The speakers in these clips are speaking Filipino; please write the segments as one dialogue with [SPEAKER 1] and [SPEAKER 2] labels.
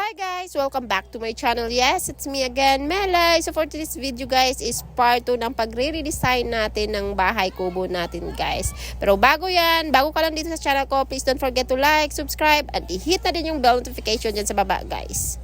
[SPEAKER 1] Hi guys! Welcome back to my channel. Yes, it's me again, Melay. So for today's video guys is part 2 ng pagre-redesign natin ng bahay kubo natin guys. Pero bago ka lang dito sa channel ko, please don't forget to like, subscribe, and i-hit na din yung bell notification dyan sa baba guys.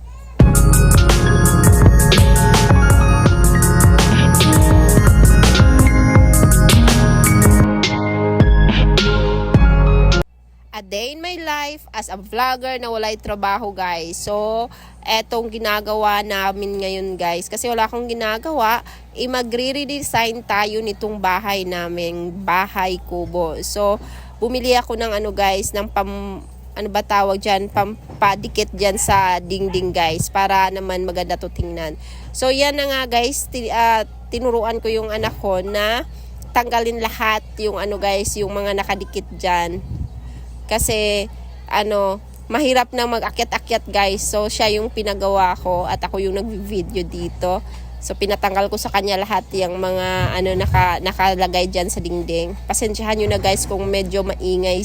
[SPEAKER 1] A day in my life as a vlogger na walay trabaho guys. So, etong ginagawa namin ngayon guys. Kasi wala akong ginagawa, magre-redesign tayo nitong bahay namin, bahay kubo. So, bumili ako ng guys, ng pampadikit dyan sa dingding guys. Para naman maganda to tingnan. So, yan na nga guys, tinuruan ko yung anak ko na tanggalin lahat yung guys, yung mga nakadikit dyan. Kasi, mahirap na mag-akyat-akyat guys. So, siya yung pinagawa ko at ako yung nag-video dito. So, pinatanggal ko sa kanya lahat yung mga, nakalagay dyan sa dingding. Pasensyahan nyo na guys kung medyo maingay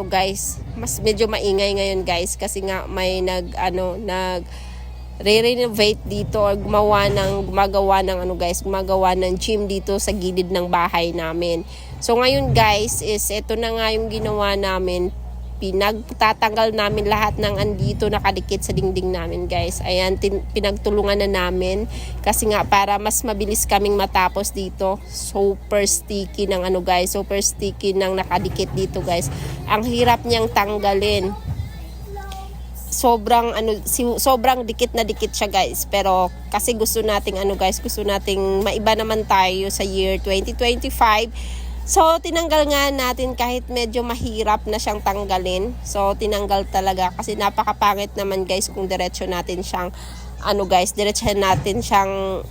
[SPEAKER 1] guys. Mas medyo maingay ngayon guys. Kasi nga may re-renovate dito or gumagawa ng gym dito sa gilid ng bahay namin. So ngayon guys is ito na nga yung ginawa namin. Pinagtatanggal namin lahat ng andito nakadikit sa dingding namin guys. Ayan, pinagtulungan na namin kasi nga para mas mabilis kaming matapos dito. Super sticky ng guys, super sticky ng nakadikit dito guys. Ang hirap niyang tanggalin. Sobrang dikit na dikit siya guys, pero kasi gusto nating gusto nating maiba naman tayo sa year 2025. So tinanggal nga natin kahit medyo mahirap na siyang tanggalin. So tinanggal talaga kasi napakapangit naman guys kung diretso natin siyang diretsahin natin siyang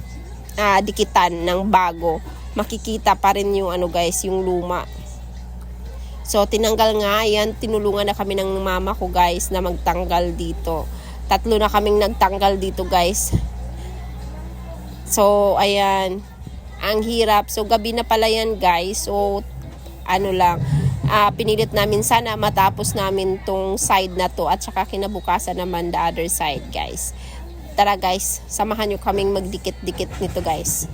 [SPEAKER 1] dikitan ng bago. Makikita pa rin yung guys, yung luma. So, tinanggal nga, ayan, tinulungan na kami ng mama ko guys na magtanggal dito. 3 na kaming nagtanggal dito guys. So, ayan, ang hirap. So, gabi na pala yan guys. So, pinilit namin sana matapos namin tong side na to at saka kinabukasan naman the other side guys. Tara guys, samahan nyo kaming magdikit-dikit nito guys.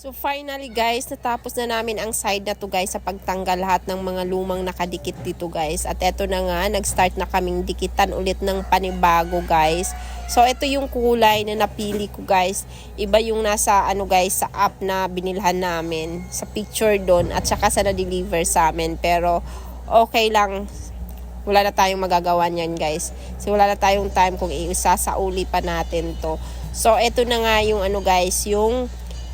[SPEAKER 1] So finally guys, natapos na namin ang side na to guys sa pagtanggal lahat ng mga lumang nakadikit dito guys. At eto na nga, nag-start na kaming dikitan ulit ng panibago guys. So ito yung kulay na napili ko guys. Iba yung nasa ano guys sa app na binilhan namin. Sa picture doon at saka sa na-deliver sa amin. Pero okay lang. Wala na tayong magagawa niyan guys. So wala na tayong time kung isasauli pa natin to. So ito na nga yung ano guys, yung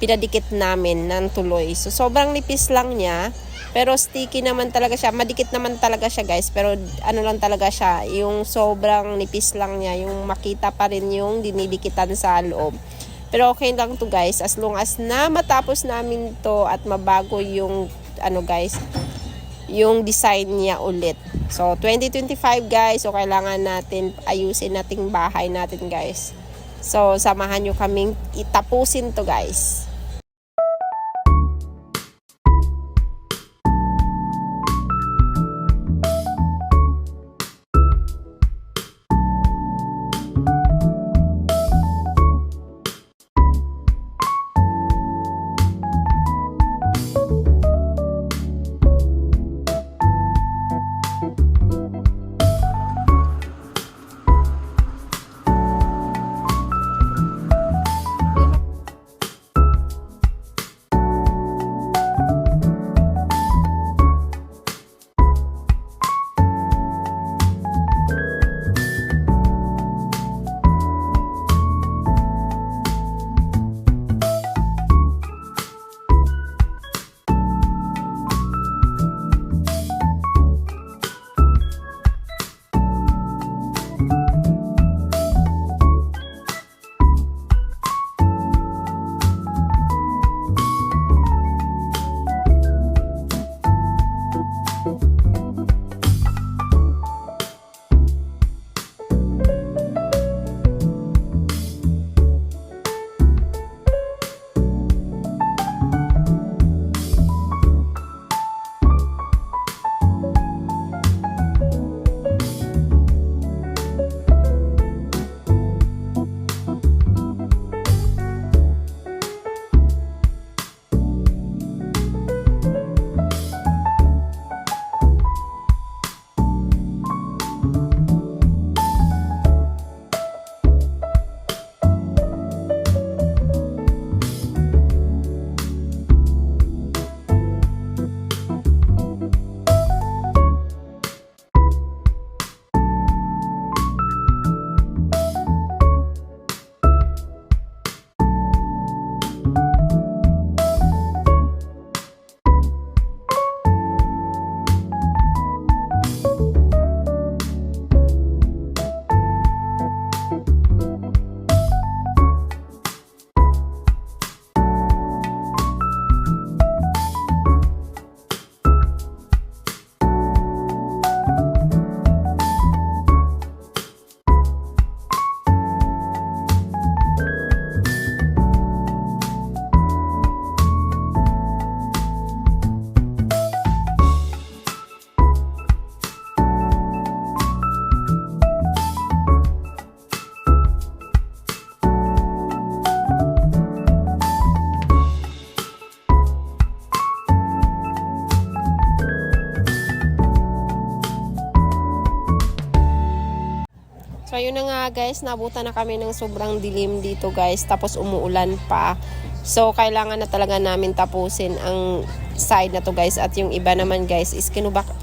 [SPEAKER 1] pinadikit namin ng tuloy. So, sobrang nipis lang niya. Pero sticky naman talaga siya. Madikit naman talaga siya guys. Pero ano lang talaga siya. Yung sobrang nipis lang niya. Yung makita pa rin yung dinidikitan sa loob. Pero okay lang to guys. As long as na matapos namin to at mabago yung ano guys, yung design niya ulit. So, 2025 guys. So, kailangan natin ayusin nating bahay natin guys. So, samahan nyo kaming itapusin to guys. So, ayun na nga guys, nabutan na kami ng sobrang dilim dito guys, tapos umuulan pa. So, kailangan na talaga namin tapusin ang side na to guys. At yung iba naman guys is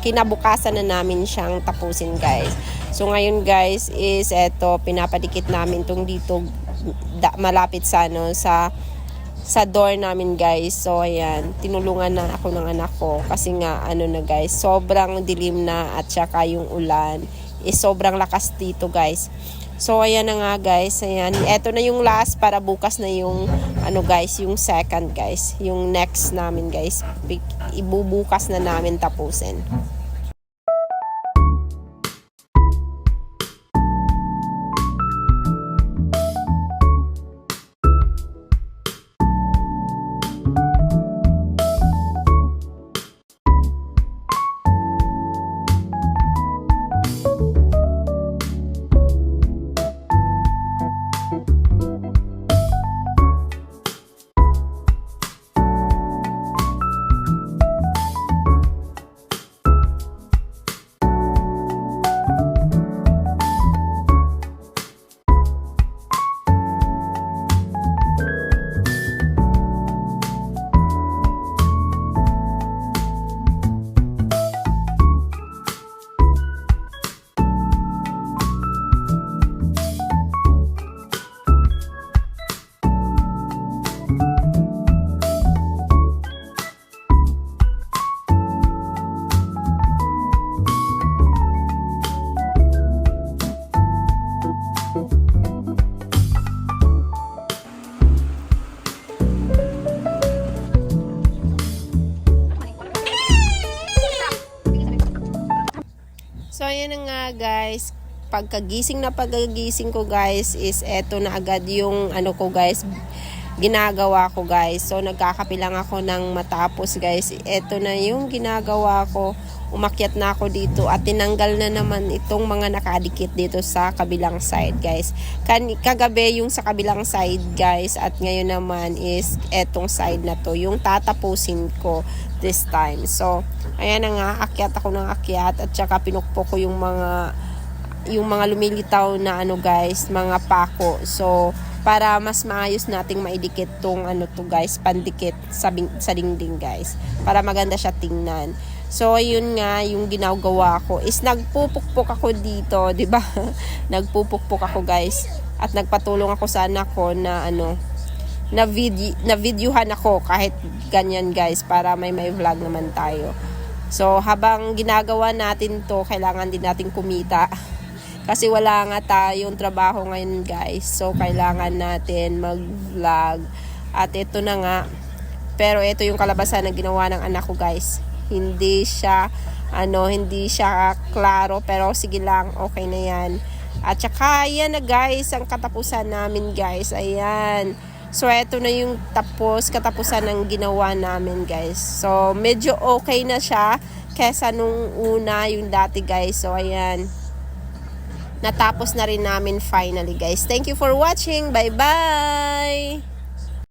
[SPEAKER 1] kinabukasan na namin siyang tapusin guys. So, ngayon guys is eto, pinapadikit namin tong dito malapit sa ano, sa door namin guys. So, ayan, tinulungan na ako ng anak ko kasi nga ano na guys, sobrang dilim na at saka yung ulan is sobrang lakas dito guys. So ayan na nga guys, ayan, eto na yung last para bukas na yung ano guys, yung second guys, yung next namin guys, ibubukas na namin tapusin. ayan na nga guys. Pagkagising ko guys is eto na agad yung ano ko guys, ginagawa ko guys. So nagkakape lang ako ng matapos guys. Eto na yung ginagawa ko. Umakyat na ako dito at tinanggal na naman itong mga nakadikit dito sa kabilang side guys. Kagabi yung sa kabilang side guys at ngayon naman is etong side na to yung tatapusin ko this time. So ayan na nga, akyat ako ng akyat at saka pinukpo ko yung mga lumilitaw na ano guys, mga pako. So para mas maayos nating maidikit tong ano to guys, pandikit sa dingding guys, para maganda siya tingnan. So ayun nga yung ginagawa ko is nagpupukpok ako dito, 'di ba? Nagpupukpok ako guys at nagpatulong ako sa anak ko na ano na videohan ako kahit ganyan guys, para may vlog naman tayo. So habang ginagawa natin to, kailangan din natin kumita. Kasi wala nga tayong trabaho ngayon guys. So kailangan natin mag-vlog. At ito na nga. Pero ito yung kalabasan na ginawa ng anak ko guys. Hindi siya klaro, pero sige lang, okay na yan. At saka yan na guys, ang katapusan namin guys. Ayan. So ito na yung katapusan ng ginawa namin guys. So medyo okay na siya kesa nung una, yung dati guys. So ayan. Natapos na rin namin finally guys. Thank you for watching. Bye bye.